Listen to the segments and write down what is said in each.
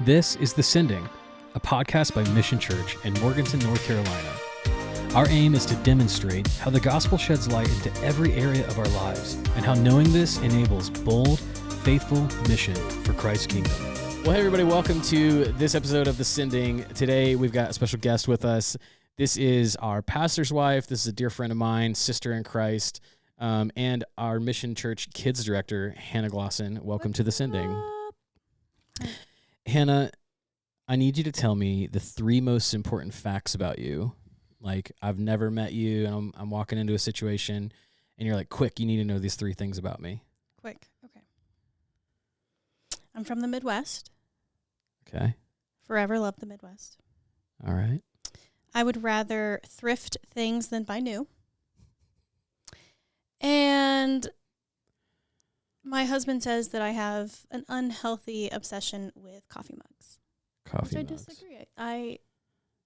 This is The Sending, a podcast by Mission Church in Morganton, North Carolina. Our aim is to demonstrate how the gospel sheds light into every area of our lives and how knowing this enables bold, faithful mission for Christ's kingdom. Well, hey everybody, welcome to this episode of The Sending. Today we've got a special guest with us. This is our pastor's wife. This is a dear friend of mine, sister in Christ, and our Mission Church Kids Director, Hannah Glosson. Welcome to The Sending. Hannah, I need you to tell me the three most important facts about you. Like, I've never met you, and I'm walking into a situation, and you're like, quick, you need to know these three things about me. Quick, okay. I'm from the Midwest. Okay. Forever love the Midwest. All right. I would rather thrift things than buy new. And my husband says that I have an unhealthy obsession with coffee mugs. Coffee mugs. mugs. I disagree. I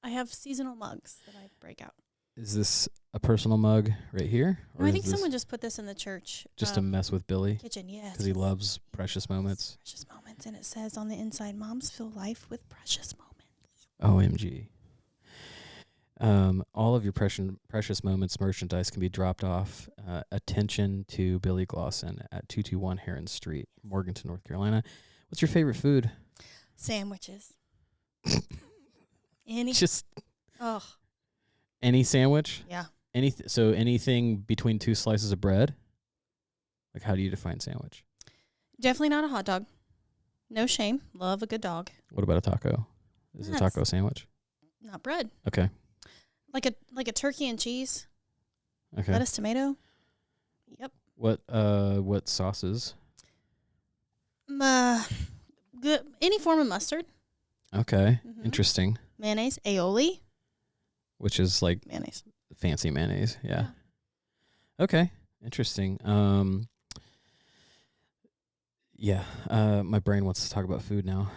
have seasonal mugs that I break out. Is this a personal mug right here? No, I think someone just put this in the church. Just to mess with Billy? Kitchen, yeah. Because he loves precious moments. Precious moments. And it says on the inside, moms fill life with precious moments. OMG. All of your precious moments merchandise can be dropped off. Attention to Billy Glosson at 221 Heron Street, Morganton, North Carolina. What's your favorite food? Sandwiches. Any sandwich? Yeah. So anything between two slices of bread? Like, how do you define sandwich? Definitely not a hot dog. No shame. Love a good dog. What about a taco? Is a taco a sandwich? Not bread. Okay. Like a turkey and cheese. Okay. Lettuce, tomato. Yep. What sauces? Good. Any form of mustard. Okay. Mm-hmm. Interesting. Mayonnaise, aioli. Which is like mayonnaise. Fancy mayonnaise. Yeah. Okay. Interesting. Yeah. My brain wants to talk about food now.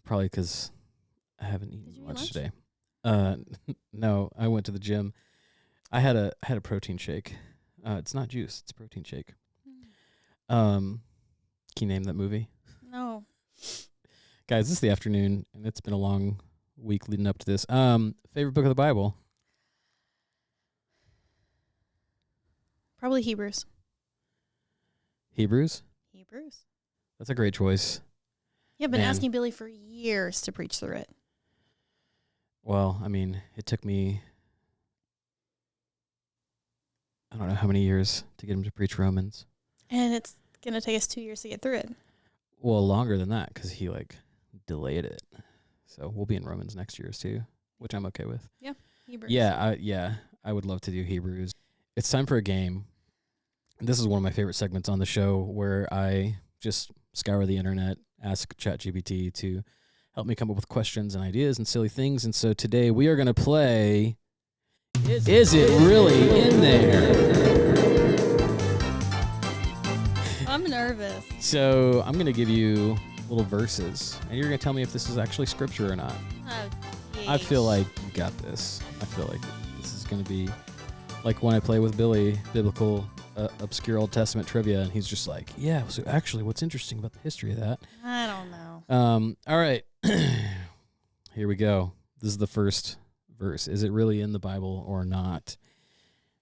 Probably because I haven't eaten much today. No, I went to the gym. I had a protein shake. It's not juice, it's a protein shake. Can you name that movie? No. Guys, this is the afternoon, and it's been a long week leading up to this. Favorite book of the Bible? Probably Hebrews. Hebrews? Hebrews. That's a great choice. Yeah, I've been asking Billy for years to preach through it. Well, I mean, it took me, I don't know how many years to get him to preach Romans. And it's going to take us 2 years to get through it. Well, longer than that, because he, delayed it. So we'll be in Romans next year, too, which I'm okay with. Yeah, Hebrews. Yeah, I would love to do Hebrews. It's time for a game. This is one of my favorite segments on the show where I just scour the internet, ask ChatGPT to help me come up with questions and ideas and silly things. And so today we are going to play Is It Really In There? I'm nervous. So I'm going to give you little verses, and you're going to tell me if this is actually scripture or not. Oh, geez. I feel like you got this. I feel like this is going to be like when I play with Billy, biblical, obscure Old Testament trivia, and he's just like, yeah, so actually what's interesting about the history of that? I don't know. All right. Here we go. This is the first verse. Is it really in the Bible or not?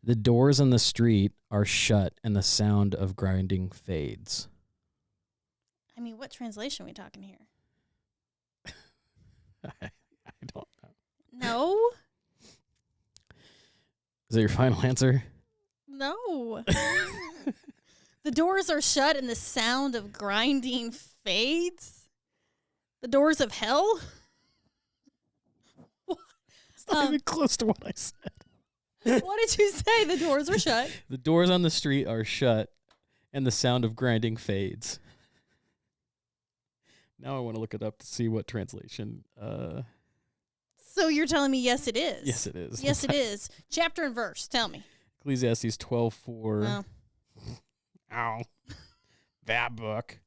The doors on the street are shut and the sound of grinding fades. I mean, what translation are we talking here? I don't know. No? Is that your final answer? No. The doors are shut and the sound of grinding fades? The doors of hell? It's not even close to what I said. What did you say? The doors are shut. The doors on the street are shut and the sound of grinding fades. Now I want to look it up to see what translation. So you're telling me yes, it is? Yes, it is. Yes, it is. Chapter and verse. Tell me. Ecclesiastes 12:4. Oh. Ow. That book.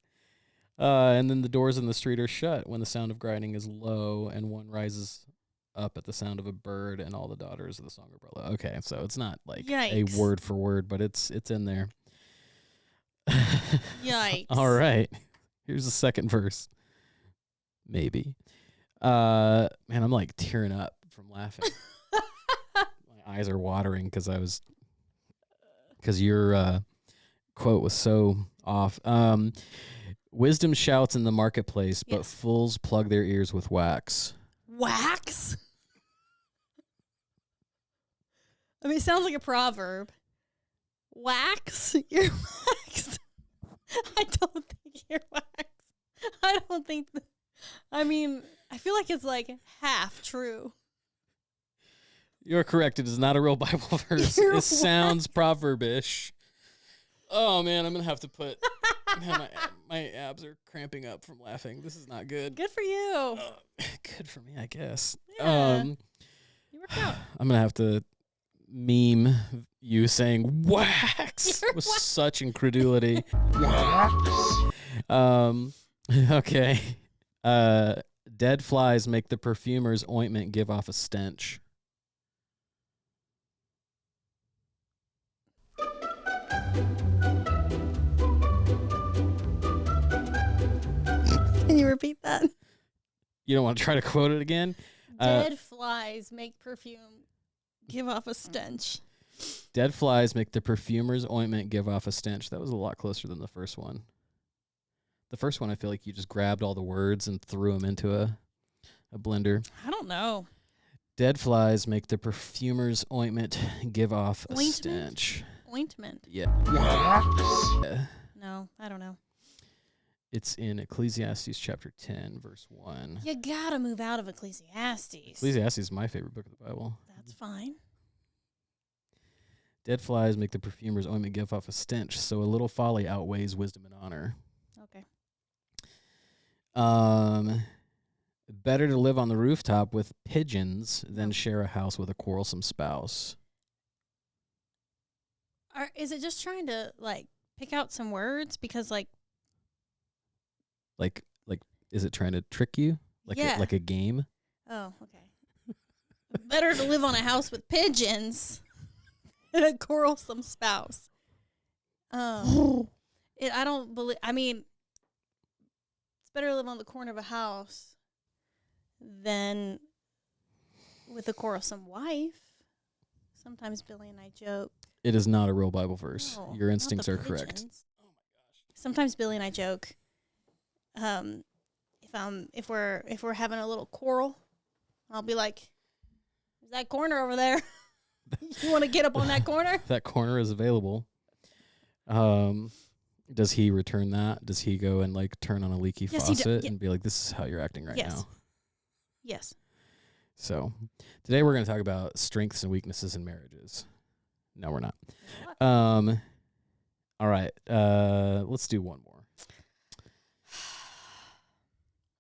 And then the doors in the street are shut when the sound of grinding is low and one rises up at the sound of a bird and all the daughters of the song umbrella. Okay, so it's not like Yikes. a word for word, but it's in there. Yikes. All right. Here's the second verse. Maybe. Man, I'm like tearing up from laughing. My eyes are watering because your quote was so off. Wisdom shouts in the marketplace, but fools plug their ears with wax. Wax? I mean, it sounds like a proverb. Wax? You're wax? I don't think you're wax. I don't think... I mean, I feel like it's like half true. You're correct. It is not a real Bible verse. It sounds proverbish. Oh, man, I'm going to have to put... man, my abs are cramping up from laughing. This is not good. Good for you. Good for me, I guess. Yeah. You worked out. I'm going to have to meme you saying wax with such incredulity. Okay. Dead flies make the perfumer's ointment give off a stench. Can you repeat that? You don't want to try to quote it again? Dead flies make perfume give off a stench. Dead flies make the perfumer's ointment give off a stench. That was a lot closer than the first one. The first one, I feel like you just grabbed all the words and threw them into a blender. I don't know. Dead flies make the perfumer's ointment give off a stench. Ointment? Yeah. No, I don't know. It's in Ecclesiastes chapter 10, verse 1. You gotta move out of Ecclesiastes. Ecclesiastes is my favorite book of the Bible. That's fine. Dead flies make the perfumer's ointment give off a stench, so a little folly outweighs wisdom and honor. Okay. Better to live on the rooftop with pigeons than share a house with a quarrelsome spouse. Is it just trying to, like, pick out some words? Because, like, is it trying to trick you? Like a game? Oh, okay. Better to live on a house with pigeons than a quarrelsome spouse. I don't believe... I mean, it's better to live on the corner of a house than with a quarrelsome wife. Sometimes Billy and I joke. It is not a real Bible verse. No, your instincts are pigeons. correct. Oh my gosh. Sometimes Billy and I joke. If we're having a little quarrel, I'll be like, "There's that corner over there. You want to get up on that corner?" That corner is available. Does he return that? Does he go and like turn on a leaky faucet and be like, "This is how you're acting right now"? Yes. So today we're going to talk about strengths and weaknesses in marriages. No, we're not. All right. Let's do one more.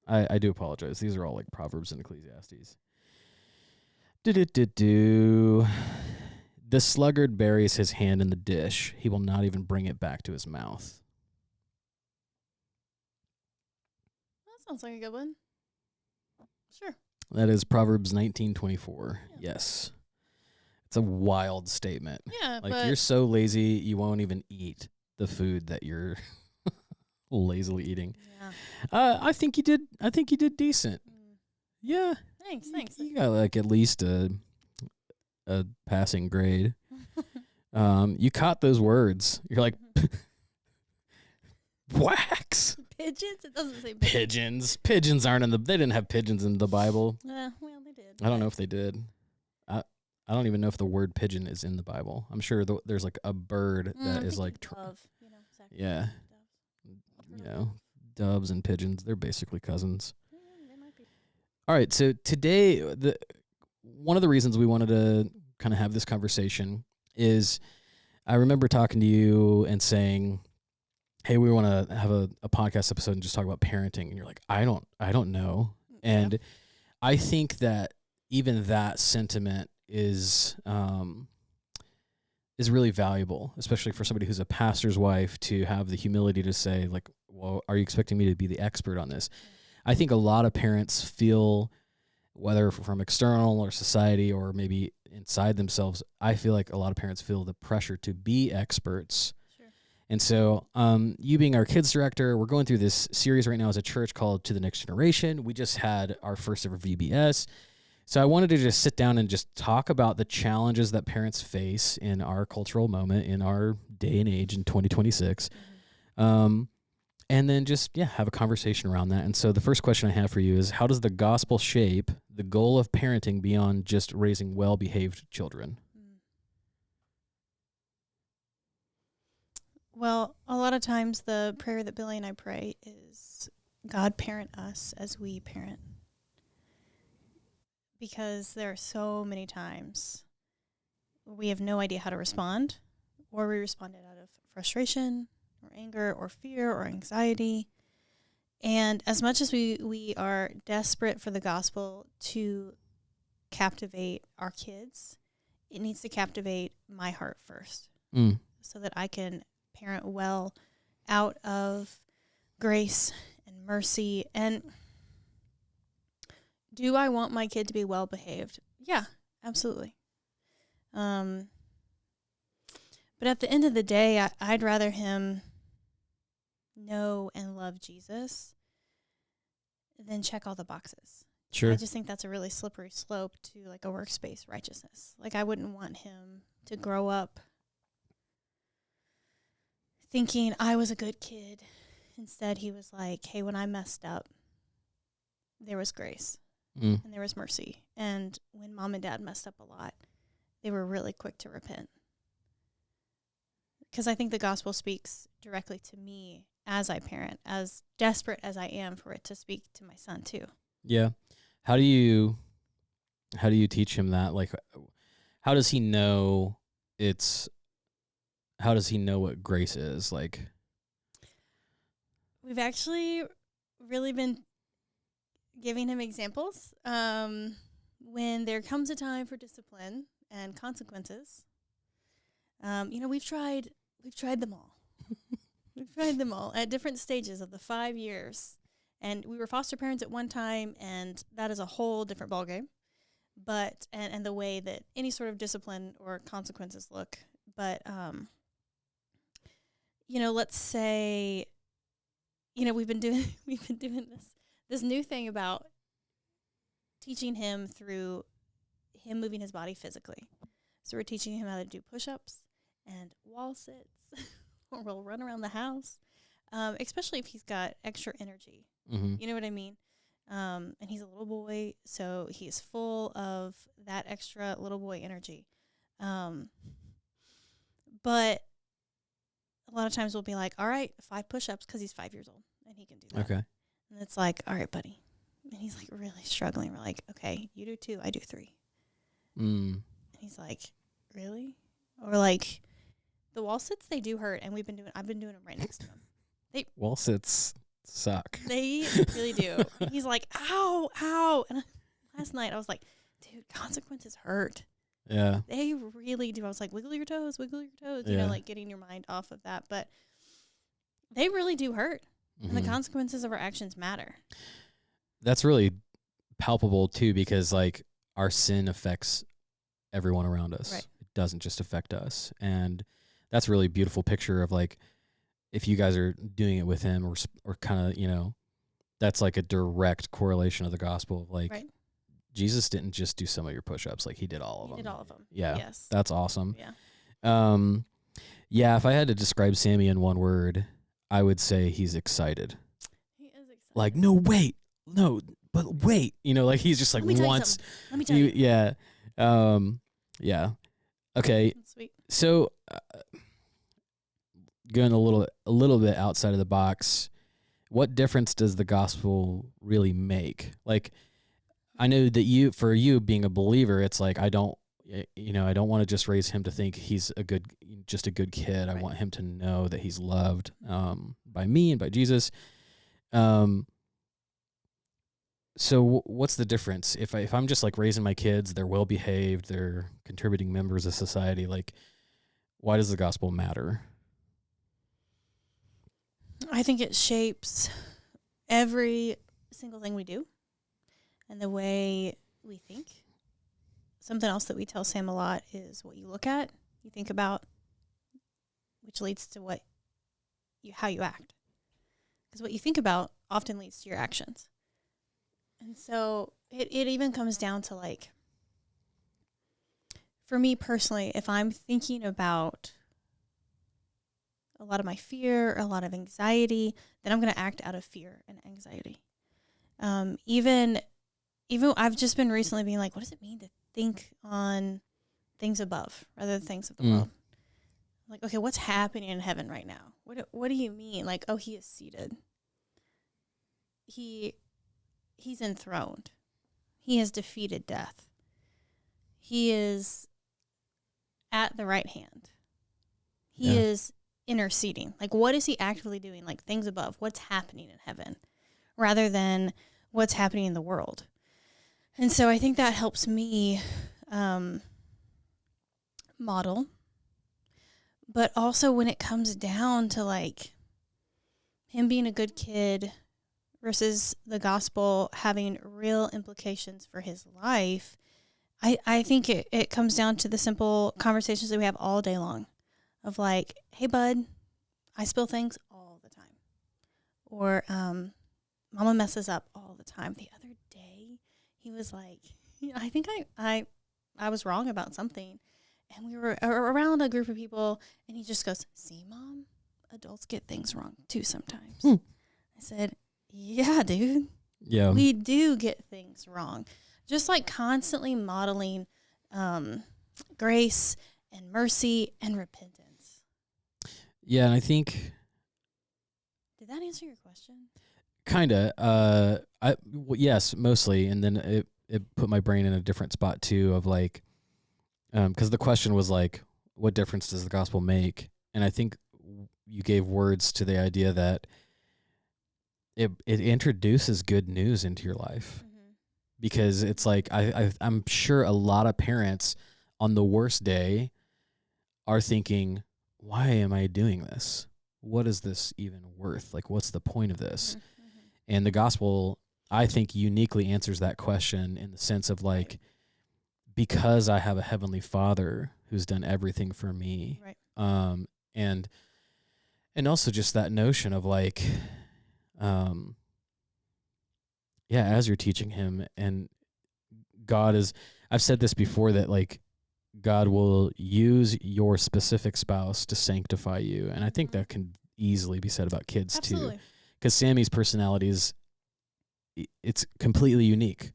I do apologize. These are all like Proverbs and Ecclesiastes. The sluggard buries his hand in the dish. He will not even bring it back to his mouth. That sounds like a good one. Sure. That is Proverbs 19:24. Yeah. Yes. It's a wild statement. Yeah, like you're so lazy you won't even eat the food that you're lazily eating. Yeah. I think you did decent. Yeah. Thanks. You got like at least a passing grade. You caught those words. You're like wax. Pigeons? It doesn't say pigeons. Pigeons aren't they didn't have pigeons in the Bible. Well, they did. I don't know if they did. I don't even know if the word pigeon is in the Bible. I'm sure there's like a bird that is like dove, yeah. Doves and pigeons, they're basically cousins. Yeah, they might be. All right, so today one of the reasons we wanted to kind of have this conversation is I remember talking to you and saying, hey, we want to have a podcast episode and just talk about parenting. And you're like, I don't know. And I think that even that sentiment is really valuable, especially for somebody who's a pastor's wife, to have the humility to say, like, well, are you expecting me to be the expert on this? I think a lot of parents feel, whether from external or society or maybe inside themselves, I feel like a lot of parents feel the pressure to be experts. Sure. And so, you being our kids director, we're going through this series right now as a church called To the Next Generation. We just had our first ever VBS. So I wanted to just sit down and just talk about the challenges that parents face in our cultural moment, in our day and age in 2026. And then just, have a conversation around that. And so the first question I have for you is, how does the gospel shape the goal of parenting beyond just raising well-behaved children? Well, a lot of times the prayer that Billy and I pray is, God, parent us as we parent. Because there are so many times where we have no idea how to respond, or we responded out of frustration or anger or fear or anxiety. And as much as we are desperate for the gospel to captivate our kids, it needs to captivate my heart first, so that I can parent well out of grace and mercy. And do I want my kid to be well behaved? Yeah, absolutely. But at the end of the day, I'd rather him know and love Jesus than check all the boxes. Sure. I just think that's a really slippery slope to like a workspace righteousness. Like, I wouldn't want him to grow up thinking I was a good kid. Instead, he was like, hey, when I messed up, there was grace. And there was mercy. And when mom and dad messed up a lot, they were really quick to repent. Because I think the gospel speaks directly to me as I parent, as desperate as I am for it to speak to my son too. Yeah. How do you teach him that? Like, how does he know what grace is? Like, we've actually really been giving him examples. When there comes a time for discipline and consequences, we've tried them all. We've tried them all at different stages of the 5 years. And we were foster parents at one time, and that is a whole different ballgame. But, and the way that any sort of discipline or consequences look. But, let's say, we've been doing this new thing about teaching him through him moving his body physically. So we're teaching him how to do push-ups and wall sits, or we'll run around the house, especially if he's got extra energy. mm-hmm. You know what I mean? And he's a little boy, so he's full of that extra little boy energy. But a lot of times we'll be like, all right, 5 push-ups, because he's 5 years old, and he can do that. Okay. And it's like, all right, buddy. And he's like really struggling. We're like, okay, you do 2, I do 3. And he's like, really? Or like, the wall sits, they do hurt, and I've been doing them right next to him. Wall sits suck. They really do. He's like, ow, ow. And last night I was like, dude, consequences hurt. Yeah. They really do. I was like, wiggle your toes, Yeah. like getting your mind off of that. But they really do hurt. Mm-hmm. And the consequences of our actions matter. That's really palpable too, because like our sin affects everyone around us. Right. It doesn't just affect us. And that's a really beautiful picture of like, if you guys are doing it with him or kind of, that's like a direct correlation of the gospel of like, right. Jesus didn't just do some of your push-ups. Like he did all of them. He did all of them. Yeah. Yes. That's awesome. Yeah. If I had to describe Sammy in one word, I would say he's excited. He is excited. Like, no, wait. No, but wait. Like he's just like Let me tell you. Yeah. Yeah. Okay. That's sweet. So going a little bit outside of the box, what difference does the gospel really make? Like, I know that for you being a believer, it's like, I don't want to just raise him to think he's just a good kid. Right. I want him to know that he's loved by me and by Jesus. So what's the difference? If I'm just like raising my kids, they're well behaved, they're contributing members of society, like why does the gospel matter? I think it shapes every single thing we do and the way we think. Something else that we tell Sam a lot is what you look at, you think about, which leads to what how you act. Because what you think about often leads to your actions. And so it even comes down to, like, for me personally, if I'm thinking about a lot of my fear, a lot of anxiety, then I'm going to act out of fear and anxiety. Even I've just been recently being like, what does it mean to think on things above rather than things of the world? Like, okay, what's happening in heaven right now? What do you mean? Like, oh, he is seated. He's enthroned. He has defeated death. He is at the right hand. He is interceding. Like, what is he actively doing? Like, things above. What's happening in heaven rather than what's happening in the world. And so I think that helps me model. But also when it comes down to, like, him being a good kid versus the gospel having real implications for his life, I think it comes down to the simple conversations that we have all day long of, like, hey, bud, I spill things all the time. Or mama messes up all the time. The other day, he was like, I think I was wrong about something. And we were around a group of people, and he just goes, see, Mom, adults get things wrong too sometimes. I said, yeah, dude. Yeah. We do get things wrong. Just, like, constantly modeling grace and mercy and repentance. Yeah, and I think... Did that answer your question? Kinda. Yes, mostly. And then it put my brain in a different spot, too, of, like... Because the question was, like, what difference does the gospel make? And I think you gave words to the idea that it introduces good news into your life. Because it's like, I'm sure a lot of parents on the worst day are thinking, why am I doing this? What is this even worth? Like, what's the point of this? And the gospel, I think, uniquely answers that question in the sense of, like, because I have a heavenly Father who's done everything for me. Right. And also just that notion of, like, as you're teaching him, and God is, I've said this before, that, like, God will use your specific spouse to sanctify you. And I think that can easily be said about kids too. Because Sammy's personality it's completely unique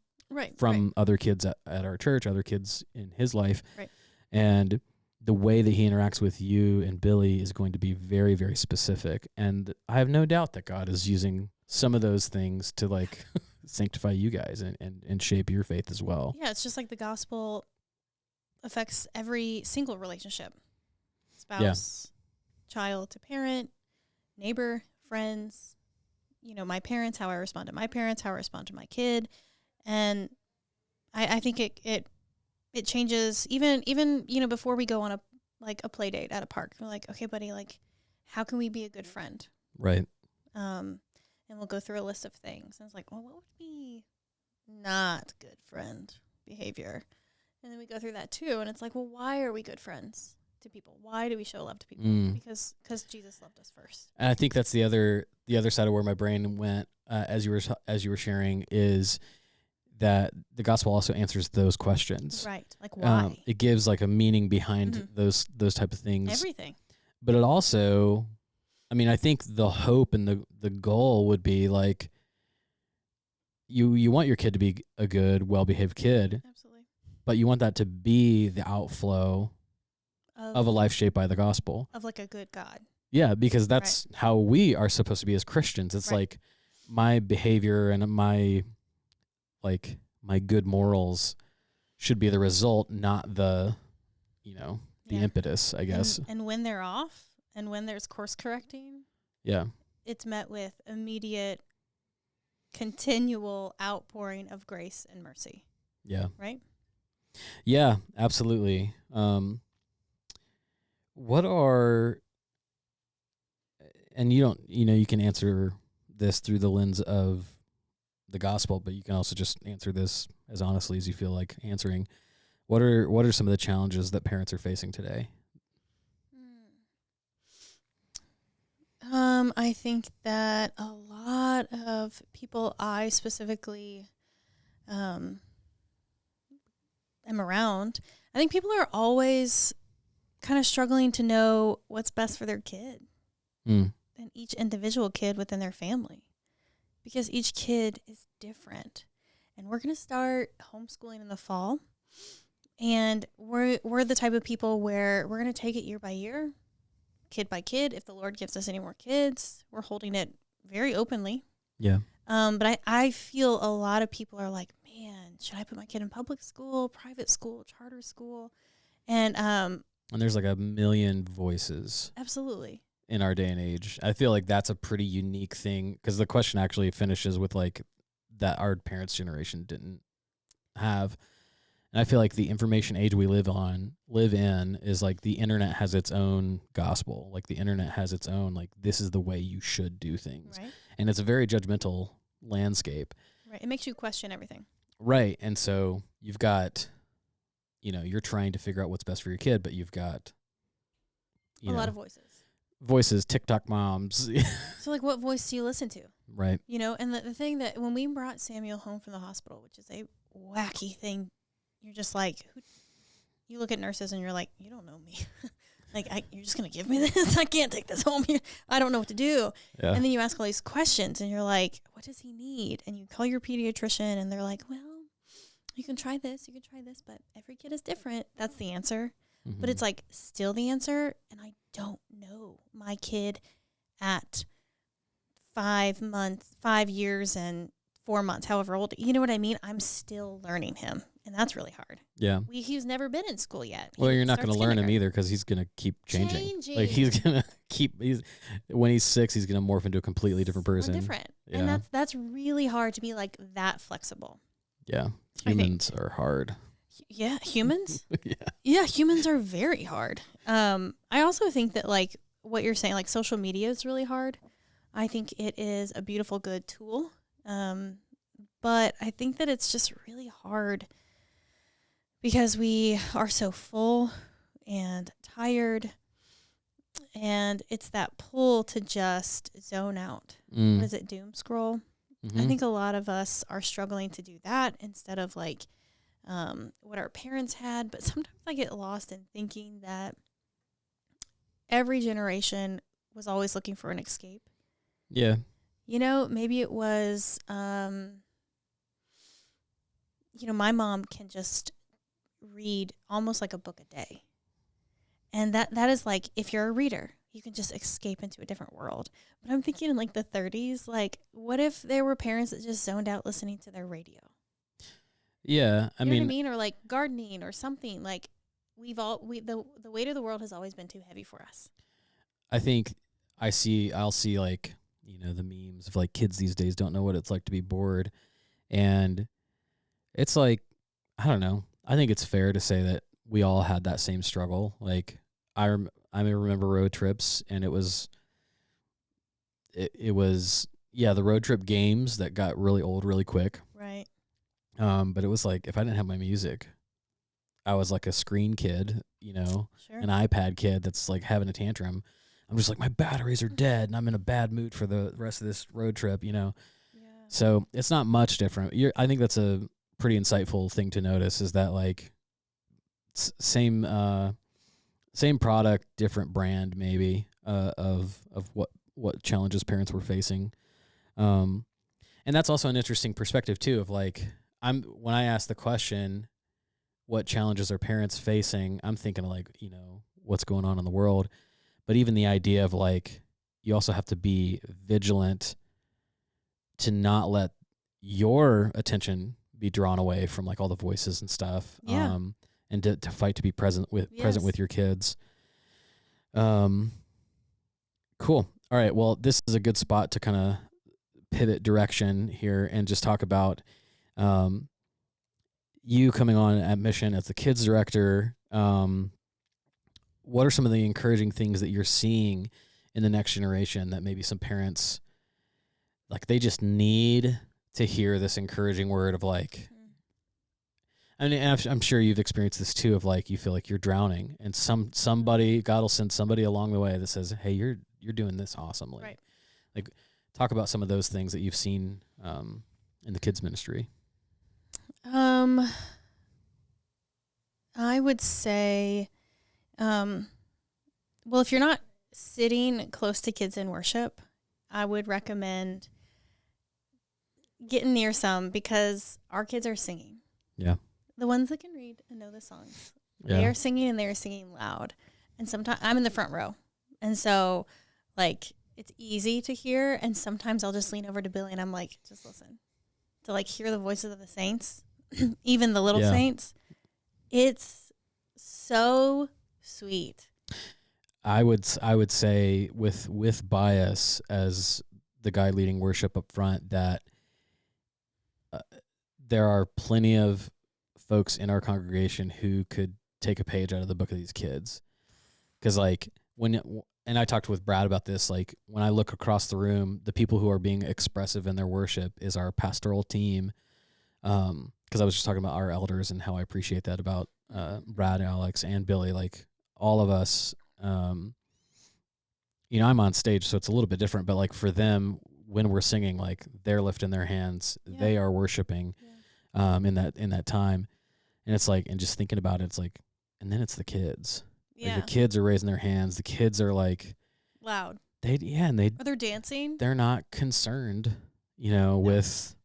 from other kids at our church, other kids in his life. Right. And the way that he interacts with you and Billy is going to be very, very specific. And I have no doubt that God is using some of those things to, like, sanctify you guys and shape your faith as well. Yeah, it's just like the gospel affects every single relationship. Spouse, child to parent, neighbor, friends, my parents, how I respond to my parents, how I respond to my kid. And I think it changes even, before we go on a play date at a park. We're like, okay, buddy, like, how can we be a good friend? Right. And we'll go through a list of things. And it's like, well, what would be not good friend behavior? And then we go through that too. And it's like, well, why are we good friends to people? Why do we show love to people? Because Jesus loved us first. And I think that's the other side of where my brain went as you were sharing, is that the gospel also answers those questions. Right. Like, why? It gives, like, a meaning behind those type of things. Everything. But it also, I mean, I think the hope and the goal would be, like, you want your kid to be a good, well-behaved kid. Absolutely. But you want that to be the outflow of a life shaped by the gospel. Of, like, a good God. Yeah, because that's how we are supposed to be as Christians. It's like my behavior and my good morals should be the result, not the impetus, I guess. And when they're off and when there's course correcting, it's met with immediate, continual outpouring of grace and mercy. Yeah. Right? Yeah, absolutely. What are, and you can answer this through the lens of the gospel, but you can also just answer this as honestly as you feel like answering. What are some of the challenges that parents are facing today? I think that a lot of people I specifically am around, I think people are always kind of struggling to know what's best for their kid Mm. and each individual kid within their family, because each kid is different. And we're going to start homeschooling in the fall. And we're the type of people where we're going to take it year by year, kid by kid. If the Lord gives us any more kids, we're holding it very openly. Yeah. But I feel a lot of people are like, man, should I put my kid in public school, private school, charter school? And there's like a million voices absolutely. in our day and age. I feel like that's a pretty unique thing, because the question actually finishes with like that our parents' generation didn't have. And I feel like the information age we live in is like the internet has its own gospel. Like the internet has its own, like, this is the way you should do things. Right. And it's a very judgmental landscape. Right. It makes you question everything. Right. And so you've got, you're trying to figure out what's best for your kid, but you've got a lot of voices, TikTok moms. So like, what voice do you listen to? Right. And the thing that when we brought Samuel home from the hospital, which is a wacky thing, you're just like, you look at nurses and you're like, you don't know me. Like, you're just going to give me this? I can't take this home. I don't know what to do. Yeah. And then you ask all these questions and you're like, what does he need? And you call your pediatrician and they're like, well, you can try this, but every kid is different. That's the answer. Mm-hmm. But it's like still the answer. And I don't know my kid at 5 years and 4 months, however old, you know what I mean? I'm still learning him. And that's really hard. Yeah. He's never been in school yet. Well, you're not going to learn him either, because he's going to keep changing. Like he's going to when he's 6, he's going to morph into a completely different person. Different. Yeah. And that's really hard to be like that flexible. Yeah. Humans are hard. Yeah. Humans? Yeah. Yeah. Humans are very hard. I also think that like what you're saying, like social media is really hard. I think it is a beautiful, good tool. But I think that it's just really hard because we are so full and tired, and it's that pull to just zone out. What is it, doom scroll? Mm-hmm. I think a lot of us are struggling to do that instead of like what our parents had. But sometimes I get lost in thinking that every generation was always looking for an escape. Yeah. Maybe it was, my mom can just read almost like a book a day. And that is like, if you're a reader, you can just escape into a different world. But I'm thinking in like the 30s, like, what if there were parents that just zoned out listening to their radio? Yeah. You know what I mean? Or like gardening or something. Like the weight of the world has always been too heavy for us. I think I'll see like, the memes of like kids these days don't know what it's like to be bored. And it's like, I don't know. I think it's fair to say that we all had that same struggle. Like I remember road trips, and it was the road trip games that got really old really quick. Right. But it was like, if I didn't have my music, I was like a screen kid, Sure. an iPad kid that's like having a tantrum. I'm just like, my batteries are dead, and I'm in a bad mood for the rest of this road trip, Yeah. So it's not much different. I think that's a pretty insightful thing to notice, is that like same product, different brand maybe of what challenges parents were facing. And that's also an interesting perspective too, of like, when I ask the question, what challenges are parents facing, I'm thinking of like, what's going on in the world. But even the idea of like, you also have to be vigilant to not let your attention be drawn away from like all the voices and stuff. Yeah. And to fight to be present with your kids. Cool. All right. Well, this is a good spot to kind of pivot direction here and just talk about you coming on at Mission as the kids director. What are some of the encouraging things that you're seeing in the next generation that maybe some parents, like, they just need to hear this encouraging word of like, I mean, I'm sure you've experienced this too, of like, you feel like you're drowning, and somebody, God will send somebody along the way that says, hey, you're you're doing this awesomely. Right. Like, talk about some of those things that you've seen in the kids ministry. I would say, well, if you're not sitting close to kids in worship, I would recommend getting near some, because our kids are singing. Yeah. The ones that can read and know the songs. Yeah. They are singing, and they are singing loud. And sometimes I'm in the front row. And so, like, it's easy to hear. And sometimes I'll just lean over to Billy and I'm like, just listen to, like, hear the voices of the saints, even the little saints. It's so sweet. I would say with bias as the guy leading worship up front that there are plenty of folks in our congregation who could take a page out of the book of these kids. Because, like, and I talked with Brad about this, like, when I look across the room, the people who are being expressive in their worship is our pastoral team. Because I was just talking about our elders and how I appreciate that about Brad, Alex, and Billy. Like, all of us, I'm on stage, so it's a little bit different. But, like, for them, when we're singing, like, they're lifting their hands, they are worshiping in that time. And it's like, and just thinking about it, it's like, and then it's the kids. Yeah. Like, the kids are raising their hands. The kids are, like, loud. And are they dancing? They're not concerned, with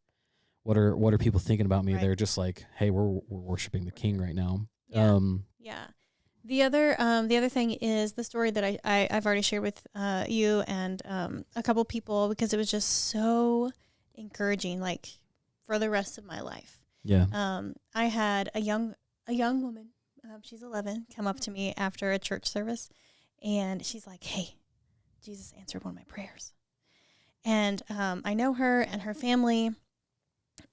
what are people thinking about me. Right. They're just like, hey, we're worshiping the King right now. Yeah. The other thing is the story that I've already shared with you and a couple people, because it was just so encouraging, like, for the rest of my life. Yeah. I had a young woman, she's 11, come up to me after a church service, and she's like, hey, Jesus answered one of my prayers. And I know her and her family,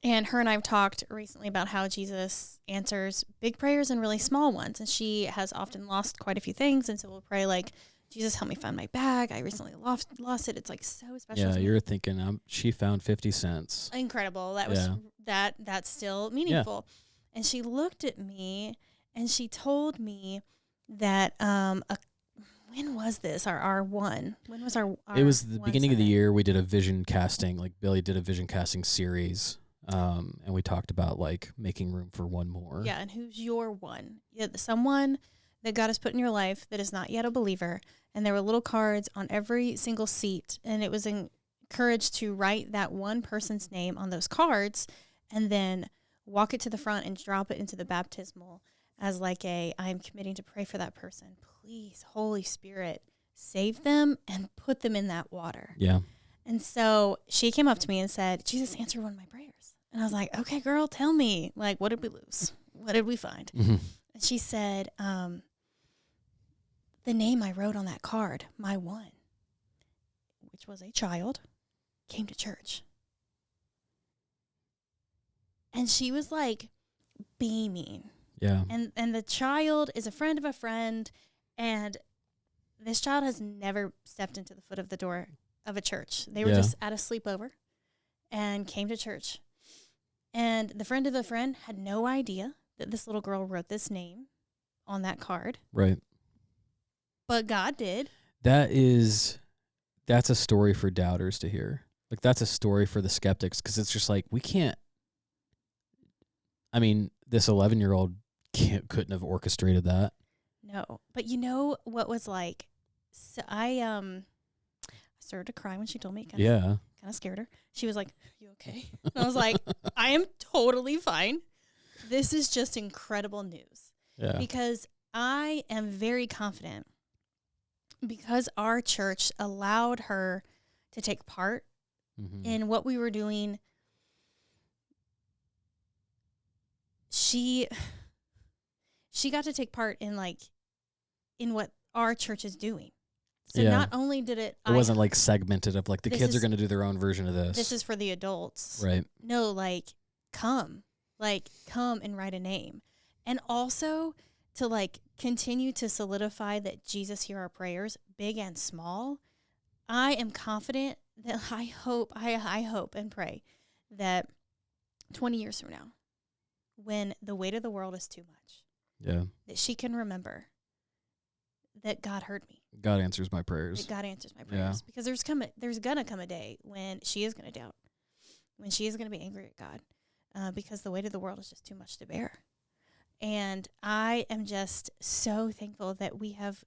and her and I have talked recently about how Jesus answers big prayers and really small ones. And she has often lost quite a few things. And so we'll pray, like, Jesus, help me find my bag. I recently lost it. It's, like, so special. Yeah, you're thinking, she found 50 cents. Incredible. That was that's still meaningful. Yeah. And she looked at me and she told me that when was this? Our one. When was our It was the beginning Sunday? Of the year. We did a vision casting. Like, Billy did a vision casting series. And we talked about, like, making room for one more. Yeah, and who's your one? Someone that God has put in your life that is not yet a believer. And there were little cards on every single seat. And it was encouraged to write that one person's name on those cards and then walk it to the front and drop it into the baptismal as, like, I'm committing to pray for that person. Please, Holy Spirit, save them and put them in that water. Yeah. And so she came up to me and said, Jesus answered one of my prayers. And I was like, okay, girl, tell me, like, what did we lose? What did we find? Mm-hmm. And she said, the name I wrote on that card, my one, which was a child, came to church. And she was, like, beaming. Yeah. And the child is a friend of a friend, and this child has never stepped into the foot of the door of a church. They were just at a sleepover and came to church. And the friend of the friend had no idea that this little girl wrote this name on that card. Right. But God did. That's a story for doubters to hear. Like, that's a story for the skeptics, because it's just like, we can't. I mean, this 11-year-old couldn't have orchestrated that. No. But you know what was like? So I started to cry when she told me. Kind of scared her. She was like, you okay? And I was like, I am totally fine. This is just incredible news. Yeah. Because I am very confident, because our church allowed her to take part in what we were doing. She got to take part in what our church is doing. So not only did it wasn't like segmented of, like, the kids are going to do their own version of this. This is for the adults. Right. No, come and write a name. And also to, like, continue to solidify that Jesus hear our prayers, big and small. I am confident that I hope and pray that 20 years from now, when the weight of the world is too much, that she can remember that God heard me. God answers my prayers. That God answers my prayers. Because there's gonna come a day when she is gonna doubt, when she is gonna be angry at God, because the weight of the world is just too much to bear. And I am just so thankful that we have,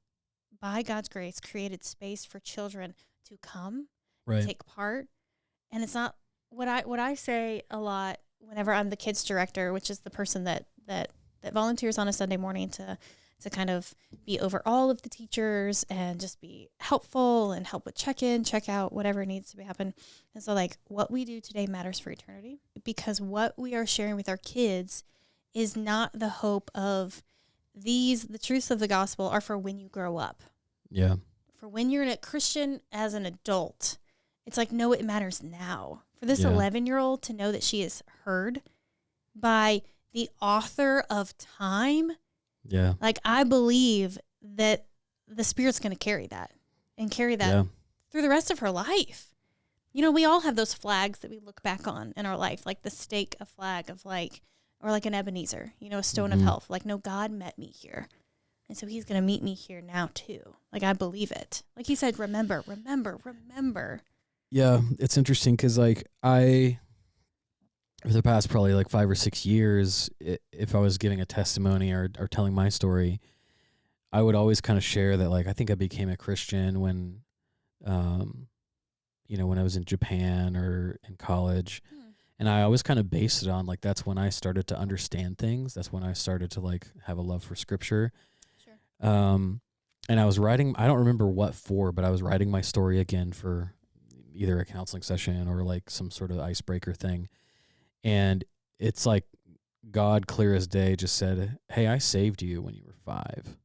by God's grace, created space for children to come, Right. take part. And it's not what I say a lot whenever I'm the kids director, which is the person that volunteers on a Sunday morning to kind of be over all of the teachers and just be helpful and help with check-in, check-out, whatever needs to be happen. And so, like, what we do today matters for eternity, because what we are sharing with our kids is not the hope of the truths of the gospel are for when you grow up. Yeah. For when you're a Christian as an adult, it's like, no, it matters now. For this 11-year-old to know that she is heard by the author of time. Yeah. Like, I believe that the Spirit's going to carry that through the rest of her life. You know, we all have those flags that we look back on in our life, like the stake, a flag of like, or like an Ebenezer, you know, a stone of help. Like, no, God met me here. And so he's going to meet me here now too. Like, I believe it. Like he said, remember, remember, remember. Yeah. It's interesting because, like, for the past probably like 5 or 6 years, if I was giving a testimony or telling my story, I would always kind of share that, like, I think I became a Christian when, when I was in Japan or in college. And I always kind of based it on, like, that's when I started to understand things. That's when I started to, like, have a love for scripture. Sure. And I was writing, I don't remember what for, but I was writing my story again for either a counseling session or like some sort of icebreaker thing. And it's like God, clear as day, just said, hey, I saved you when you were 5.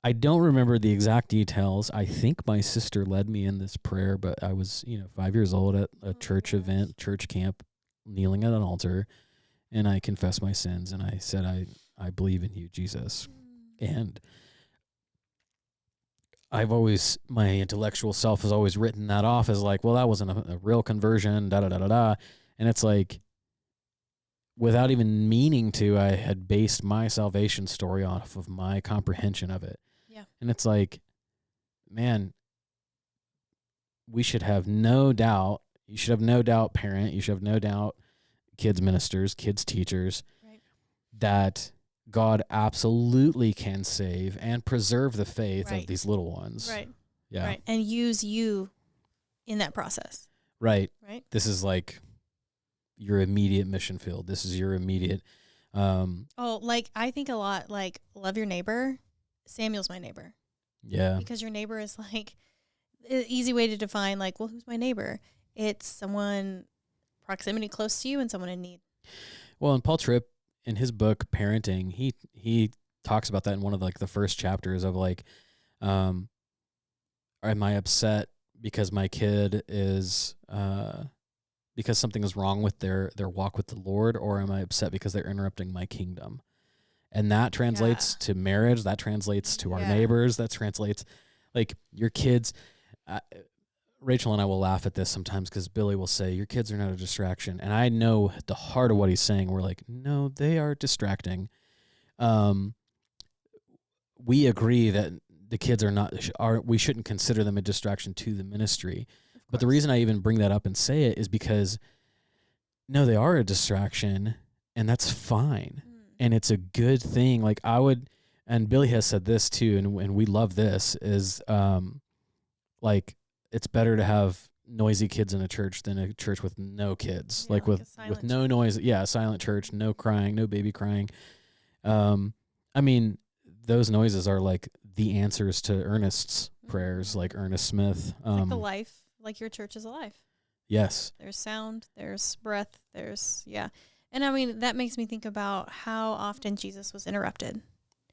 I don't remember the exact details. I think my sister led me in this prayer, but I was, 5 years old at a church event, church camp, kneeling at an altar, and I confessed my sins, and I said, I believe in you, Jesus. And my intellectual self has always written that off as like, well, that wasn't a real conversion, da-da-da-da-da. And it's like, without even meaning to, I had based my salvation story off of my comprehension of it. Yeah. And it's like, man, we should have no doubt. You should have no doubt, parent. You should have no doubt, kids ministers, kids teachers, right, that God absolutely can save and preserve the faith right, of these little ones. Right. Yeah. Right. And use you in that process. Right. Right. This is like your immediate mission field. This is your immediate. Like, I think a lot, like, love your neighbor. Samuel's my neighbor. Yeah. Because your neighbor is like an easy way to define, like, well, who's my neighbor? It's someone proximity close to you and someone in need. Well, and Paul Tripp, in his book Parenting, he talks about that in one of like the first chapters of like, am I upset because my kid is because something is wrong with their walk with the Lord, or am I upset because they're interrupting my kingdom? And that translates to marriage. That translates to our neighbors. That translates, like, your kids. Rachel and I will laugh at this sometimes because Billy will say, your kids are not a distraction. And I know at the heart of what he's saying, we're like, no, they are distracting. We agree that the kids we shouldn't consider them a distraction to the ministry. But the reason I even bring that up and say it is because, no, they are a distraction, and that's fine. And it's a good thing. Like, and Billy has said this too, and we love this, is like, it's better to have noisy kids in a church than a church with no kids, like with no noise. Yeah, a silent church, no crying, no baby crying. I mean, those noises are like the answers to Ernest's prayers, like Ernest Smith. It's like the life, like your church is alive. Yes. There's sound, there's breath, and I mean, that makes me think about how often Jesus was interrupted.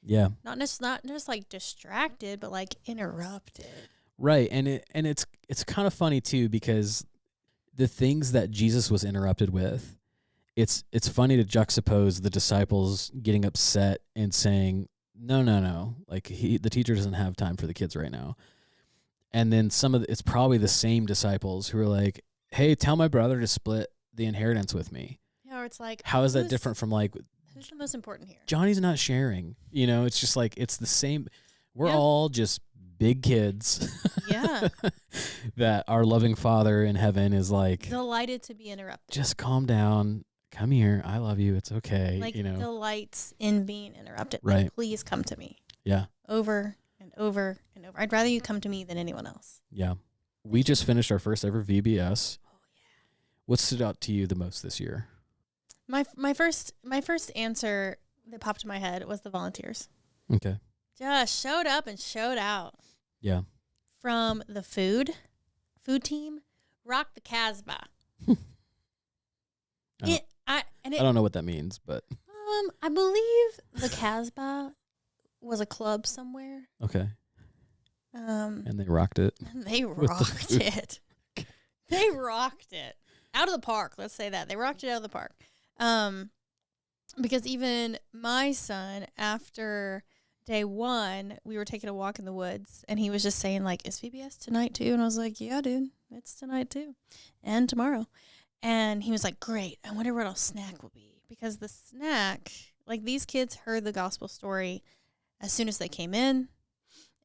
Yeah. Not just like distracted, but like interrupted. Right. And it's kind of funny too, because the things that Jesus was interrupted with, it's funny to juxtapose the disciples getting upset and saying, no, like the teacher doesn't have time for the kids right now. And then it's probably the same disciples who are like, hey, tell my brother to split the inheritance with me. Yeah, or it's like, how is that different from like, who's the most important here? Johnny's not sharing. It's just like, it's the same. We're all just big kids. Yeah. That our loving Father in heaven is like, Delighted to be interrupted. just calm down. Come here. I love you. It's okay. Like, you know, delights in being interrupted. Right. Like, please come to me. Yeah. Over and over and over. I'd rather you come to me than anyone else. Yeah. We just finished our first ever VBS. Oh, yeah. What stood out to you the most this year? My first answer that popped in my head was the volunteers. Okay. Just showed up and showed out. Yeah. From the food team, rock the Casbah. I don't know what that means, but I believe the Casbah was a club somewhere. okay. And they rocked it. They rocked it. They rocked it out of the park. Let's say that they rocked it out of the park. Because even my son, after day one, we were taking a walk in the woods, and he was just saying, like, is VBS tonight too? And I was like, yeah, dude, it's tonight too, and tomorrow. And he was like, great. I wonder what our snack will be, because the snack, like, these kids heard the gospel story as soon as they came in,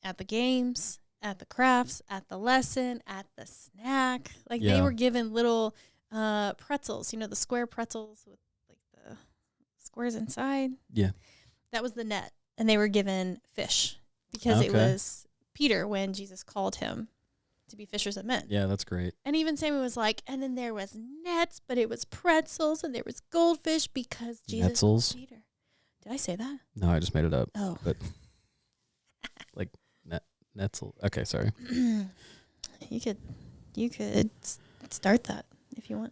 at the games, at the crafts, at the lesson, at the snack. Like, they were given little pretzels, you know, the square pretzels with like the squares inside. Yeah. That was the net. And they were given fish because it was Peter when Jesus called him to be fishers of men. Yeah, that's great. And even Sammy was like, and then there was nets, but it was pretzels, and there was goldfish because Jesus called Peter. Did I say that? No, I just made it up. Oh. But like Netzel. Okay, sorry. You could start that if you want.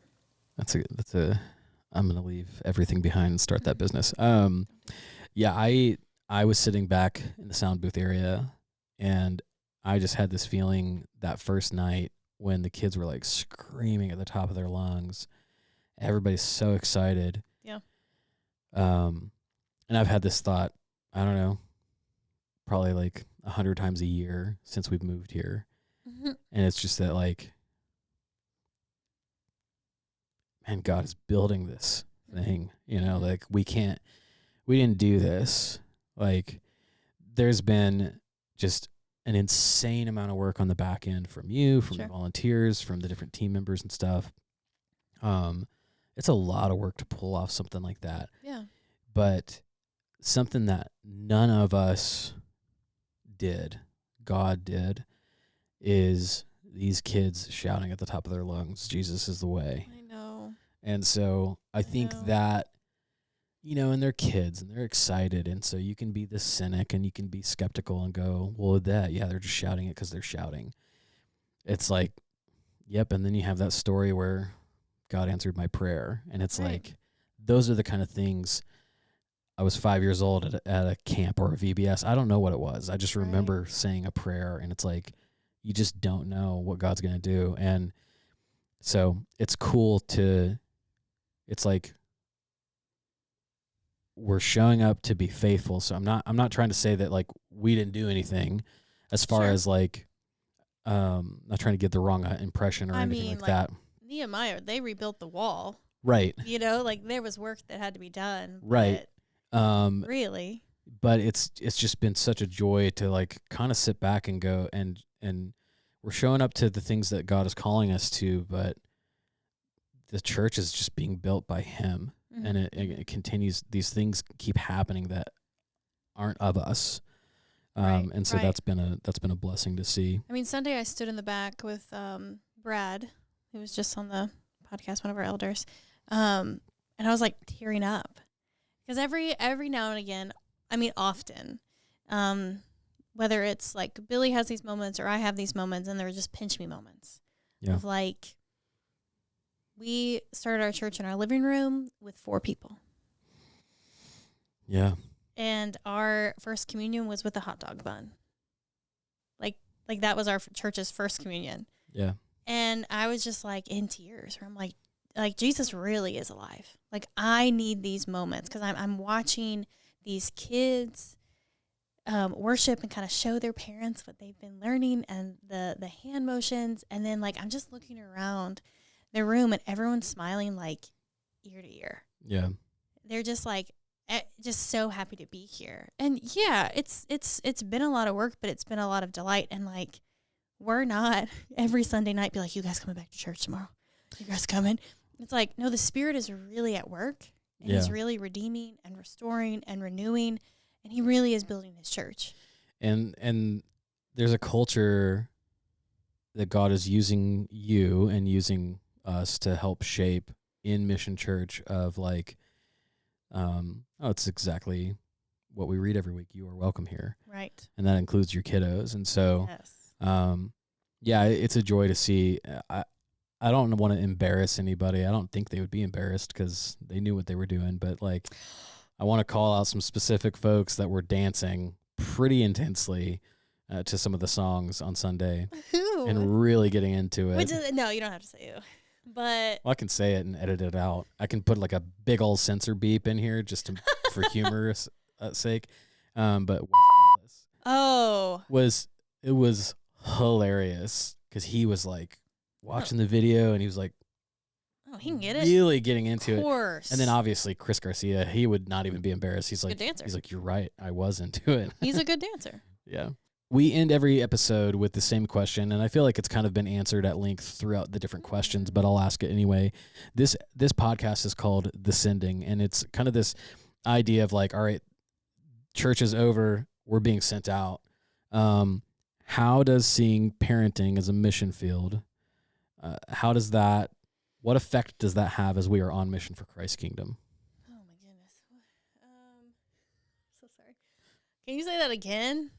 That's a I'm gonna leave everything behind and start that business. Yeah, I was sitting back in the sound booth area, and I just had this feeling that first night when the kids were like screaming at the top of their lungs. Everybody's so excited. Yeah. And I've had this thought, I don't know, probably like 100 times a year since we've moved here. Mm-hmm. And it's just that, like, man, God is building this thing, you know, like we didn't do this. Like, there's been just an insane amount of work on the back end from you, from the volunteers, from the different team members and stuff. It's a lot of work to pull off something like that. Yeah. But something that none of us did, God did, is these kids shouting at the top of their lungs, Jesus is the way. I know. And so I think that, you know, and they're kids and they're excited. And so you can be the cynic and you can be skeptical and go, well, they're just shouting it because they're shouting. It's like, yep. And then you have that story where God answered my prayer. And it's like, those are the kind of things. I was 5 years old at a camp or a VBS. I don't know what it was. I just remember saying a prayer, and it's like, you just don't know what God's going to do. And so it's cool it's like, we're showing up to be faithful. So I'm not trying to say that like we didn't do anything as far as like, not trying to get the wrong impression or anything like that. Nehemiah, they rebuilt the wall. Right. You know, like there was work that had to be done. Right. Really. But it's just been such a joy to like kind of sit back and go and we're showing up to the things that God is calling us to, but the church is just being built by Him. Mm-hmm. And it continues. These things keep happening that aren't of us, and so that's been a blessing to see. I mean, Sunday I stood in the back with Brad, who was just on the podcast, one of our elders, and I was like tearing up because every now and again, I mean, often, whether it's like Billy has these moments or I have these moments, and they're just pinch me moments of like. We started our church in our living room with 4 people. Yeah. And our first communion was with a hot dog bun. Like that was our church's first communion. Yeah. And I was just like in tears. Where I'm like Jesus really is alive. Like I need these moments because I'm watching these kids worship and kind of show their parents what they've been learning and the hand motions. And then like I'm just looking around the room and everyone's smiling like ear to ear. Yeah. They're just like just so happy to be here. And yeah, it's been a lot of work, but it's been a lot of delight. And like, we're not every Sunday night be like, you guys coming back to church tomorrow? You guys coming? It's like, no, the Spirit is really at work, and He's really redeeming and restoring and renewing, and He really is building His church. And there's a culture that God is using you and using us to help shape in Mission Church of like, it's exactly what we read every week. You are welcome here. Right. And that includes your kiddos. And so, yes. it's a joy to see. I don't want to embarrass anybody. I don't think they would be embarrassed because they knew what they were doing. But like, I want to call out some specific folks that were dancing pretty intensely to some of the songs on Sunday. Who? And really getting into it. No, you don't have to say who. But I can say it and edit it out. I can put like a big old censor beep in here just for humorous sake. But was hilarious because he was like watching the video and he was like, oh, he can get it. Really getting into it. Of course. And then obviously Chris Garcia, he would not even be embarrassed. He's like, good dancer. He's like, you're right. I was into it. He's a good dancer. Yeah. We end every episode with the same question, and I feel like it's kind of been answered at length throughout the different questions, but I'll ask it anyway. This podcast is called The Sending, and it's kind of this idea of like, all right, church is over, we're being sent out. How does seeing parenting as a mission field, what effect does that have as we are on mission for Christ's kingdom? Oh my goodness. So sorry. Can you say that again?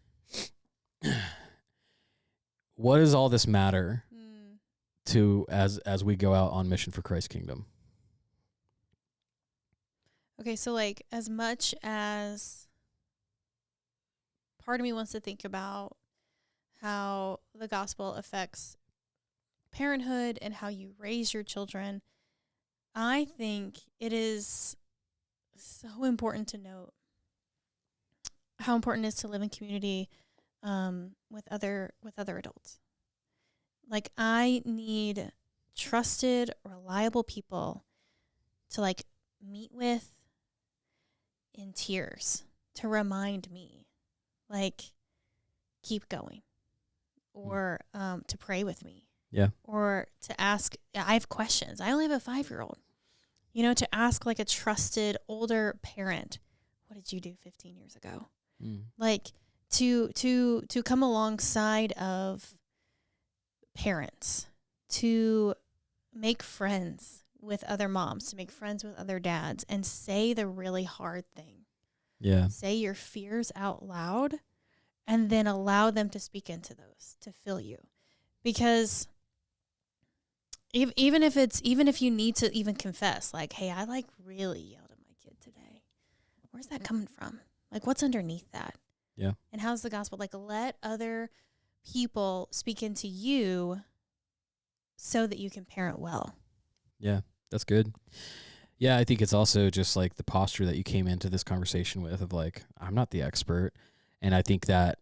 What does all this matter to as we go out on mission for Christ's kingdom? Okay, so like as much as part of me wants to think about how the gospel affects parenthood and how you raise your children, I think it is so important to note how important it is to live in community with other adults. Like, I need trusted, reliable people to like meet with in tears to remind me, like, keep going, or to pray with me. Yeah. Or to ask, I have questions. I only have a 5-year-old. To ask like a trusted older parent, what did you do 15 years ago? Like to come alongside of parents, to make friends with other moms, to make friends with other dads, and say the really hard thing. Yeah. Say your fears out loud, and then allow them to speak into those, to fill you. Because even if you need to even confess, like, hey, I like really yelled at my kid today. Where's that coming from? Like, what's underneath that? Yeah. And how's the gospel? Like, let other people speak into you so that you can parent well. Yeah, that's good. Yeah, I think it's also just like the posture that you came into this conversation with of like, I'm not the expert. And I think that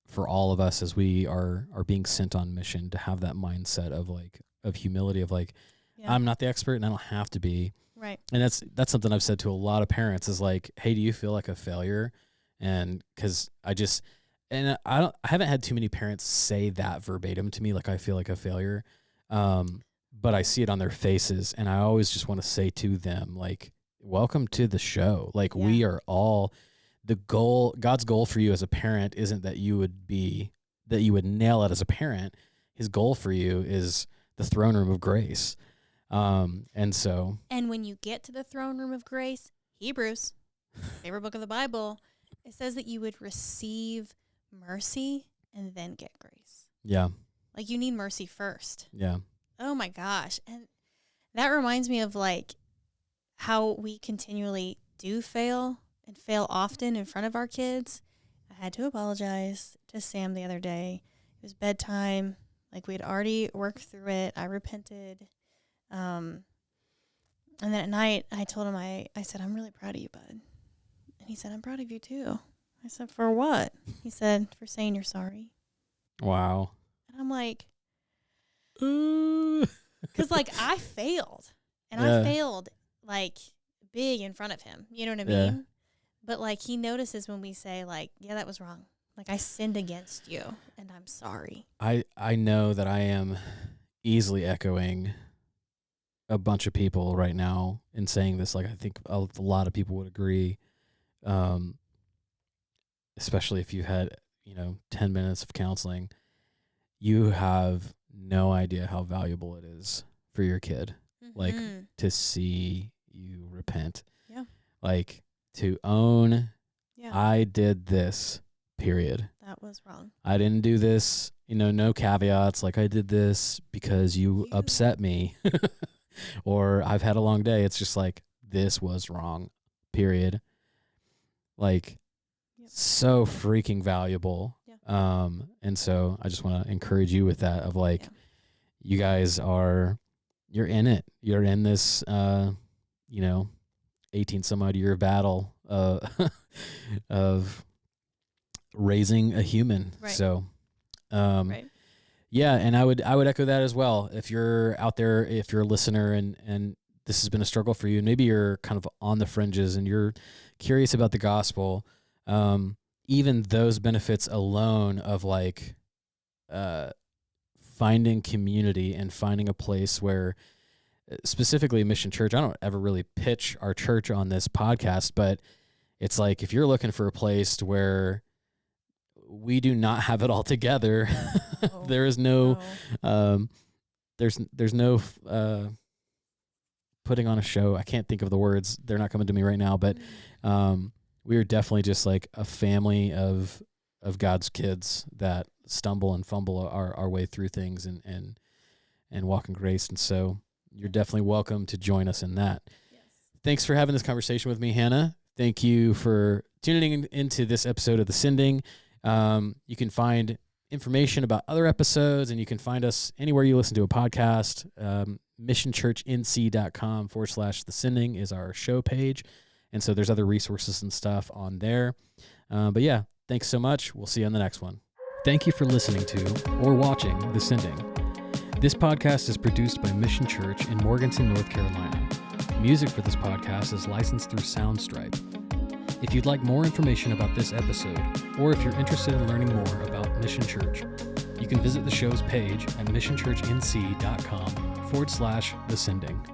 for all of us as we are being sent on mission, to have that mindset of like, of humility of like, yeah, I'm not the expert and I don't have to be. Right. And that's something I've said to a lot of parents is like, hey, do you feel like a failure? And cause I haven't had too many parents say that verbatim to me. Like, I feel like a failure. But I see it on their faces, and I always just want to say to them, like, welcome to the show. Like, yeah, we are all God's goal for you as a parent isn't that you would nail it as a parent. His goal for you is the throne room of grace. And when you get to the throne room of grace, Hebrews, favorite book of the Bible, it says that you would receive mercy and then get grace. Yeah. Like, you need mercy first. Yeah. Oh my gosh. And that reminds me of like how we continually do fail and fail often in front of our kids. I had to apologize to Sam the other day. It was bedtime. Like, we had already worked through it. I repented. And then at night I told him, I said, I'm really proud of you, bud. And he said, I'm proud of you too. I said, for what? He said, for saying you're sorry. Wow. And I'm like, because like I failed, and I failed like big in front of him. You know what I mean? But like he notices when we say like, yeah, that was wrong. Like I sinned against you and I'm sorry. I know that I am easily echoing a bunch of people right now in saying this. Like I think a lot of people would agree, especially if you had 10 minutes of counseling. You have no idea how valuable it is for your kid, like to see you repent. Yeah. Like to own, Yeah. I did this, period. That was wrong. I didn't do this, no caveats. Like I did this because you upset me or I've had a long day. It's just like, this was wrong, period. Like so freaking valuable. Yeah. And so I just want to encourage you with that of like, you guys you're in it. You're in this, 18 some odd year battle, of raising a human. Right. So, Right. yeah. And I would echo that as well. If you're out there, if you're a listener and this has been a struggle for you, and maybe you're kind of on the fringes and you're curious about the gospel, even those benefits alone of like, finding community and finding a place where, specifically Mission Church, I don't ever really pitch our church on this podcast, but it's like, if you're looking for a place to where we do not have it all together, there is no, there's no, putting on a show. I can't think of the words. They're not coming to me right now, but, we are definitely just like a family of God's kids that stumble and fumble our way through things and walk in grace. And so you're definitely welcome to join us in that. Yes. Thanks for having this conversation with me, Hannah. Thank you for tuning into this episode of The Sending. You can find information about other episodes, and you can find us anywhere you listen to a podcast. missionchurchnc.com/The Sending is our show page. And so there's other resources and stuff on there. But yeah, thanks so much. We'll see you on the next one. Thank you for listening to or watching The Sending. This podcast is produced by Mission Church in Morganton, North Carolina. Music for this podcast is licensed through Soundstripe. If you'd like more information about this episode, or if you're interested in learning more about Mission Church, you can visit the show's page at missionchurchnc.com/The Sending.